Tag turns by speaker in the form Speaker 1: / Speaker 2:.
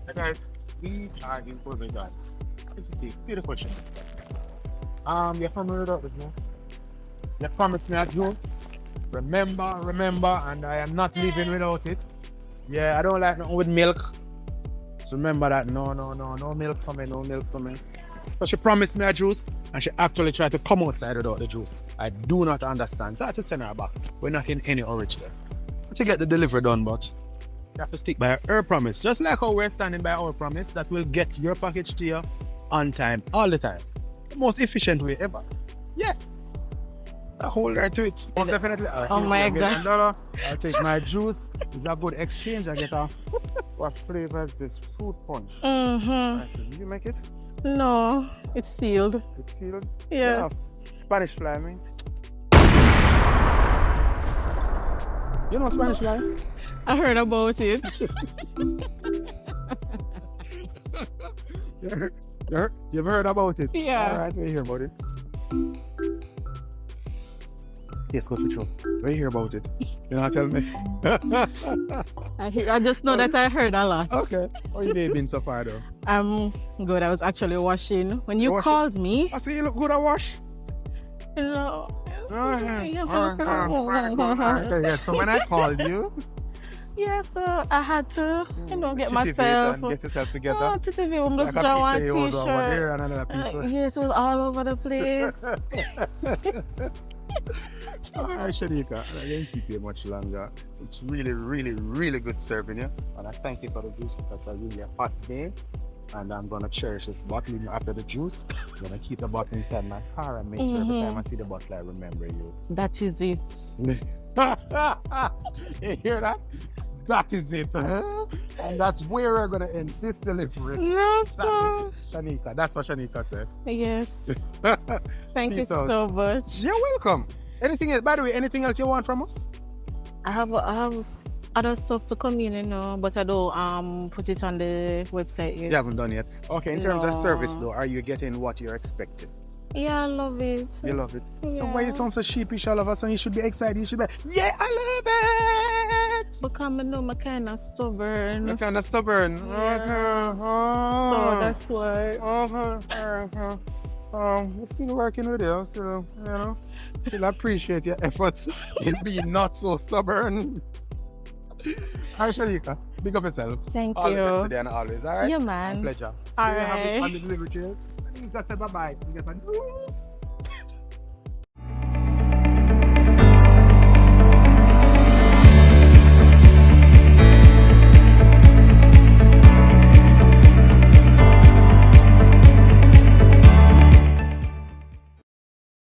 Speaker 1: Hey guys, we are in Jamaica. Beautiful ship. You're familiar with this, no? You promised me at June. Remember, and I am not leaving without it. Yeah, I don't like nothing with milk. So remember that. No milk for me, no milk for me. So she promised me a juice, and she actually tried to come outside without the juice. I do not understand. So I had to send her back. We're not in any hurry there. To get the delivery done, but you have to stick by her promise. Just like how we're standing by our promise that we'll get your package to you on time, all the time. The most efficient way ever. Yeah. I hold her to it. Most definitely.
Speaker 2: Oh my God.
Speaker 1: $1. I'll take my juice. It's a good exchange. I get a... What flavor is this? Fruit punch. Did you make it?
Speaker 2: No, it's sealed.
Speaker 1: It's sealed?
Speaker 2: Yeah.
Speaker 1: Spanish fly, I mean. You know Spanish fly?
Speaker 2: I heard about it.
Speaker 1: You've heard about it?
Speaker 2: Yeah.
Speaker 1: Alright, we hear about it. Yes, go to show. We hear about it. You know, tell me.
Speaker 2: I just know that I heard a lot.
Speaker 1: Okay. How you day been so far though?
Speaker 2: I'm good. I was actually washing. When you called me,
Speaker 1: I see you look good at wash.
Speaker 2: you know,
Speaker 1: Okay, so when I called you,
Speaker 2: yeah, so I had to, get
Speaker 1: titivate
Speaker 2: myself.
Speaker 1: and get yourself together.
Speaker 2: Oh, titivate, I'm just
Speaker 1: Like a
Speaker 2: one
Speaker 1: piece of yours over
Speaker 2: t-shirt.
Speaker 1: there and another piece of...
Speaker 2: Yes, it was all over the place.
Speaker 1: Alright, Shanika, I didn't keep you much longer. It's really good serving you. And I thank you for the juice because it's a really hot day. And I'm going to cherish this bottle even after the juice. I'm going to keep the bottle inside my car and make sure every time I see the bottle, I remember you.
Speaker 2: That is it.
Speaker 1: You hear that? That is it. Huh? And that's where we're going to end this delivery.
Speaker 2: Yes,
Speaker 1: That is Shanika. That's what Shanika said.
Speaker 2: yes. Thank you
Speaker 1: Peace out.
Speaker 2: so much.
Speaker 1: You're welcome. Anything else? By the way, anything else you want from us?
Speaker 2: I have other stuff to come in, but I don't put it on the website yet.
Speaker 1: You haven't done yet. Okay, in terms of
Speaker 2: No.
Speaker 1: service though, are you getting what you're expecting?
Speaker 2: Yeah, I love it.
Speaker 1: You love it. So
Speaker 2: Yeah.
Speaker 1: why you sound so sheepish all of a sudden? You should be excited. You should be, yeah, I love it.
Speaker 2: Because I know I'm kind of stubborn.
Speaker 1: You're kind of stubborn.
Speaker 2: Yeah.
Speaker 1: Okay.
Speaker 2: So that's why.
Speaker 1: We're still working with you. Still, still appreciate your efforts in being not so stubborn. All right, Sharika, big up yourself.
Speaker 2: Thank
Speaker 1: All
Speaker 2: you.
Speaker 1: the best today and always, all right?
Speaker 2: Yeah,
Speaker 1: My
Speaker 2: man.
Speaker 1: pleasure.
Speaker 2: All
Speaker 1: See you, have
Speaker 2: right.
Speaker 1: it on the delivery trail. Bye-bye. You get my news.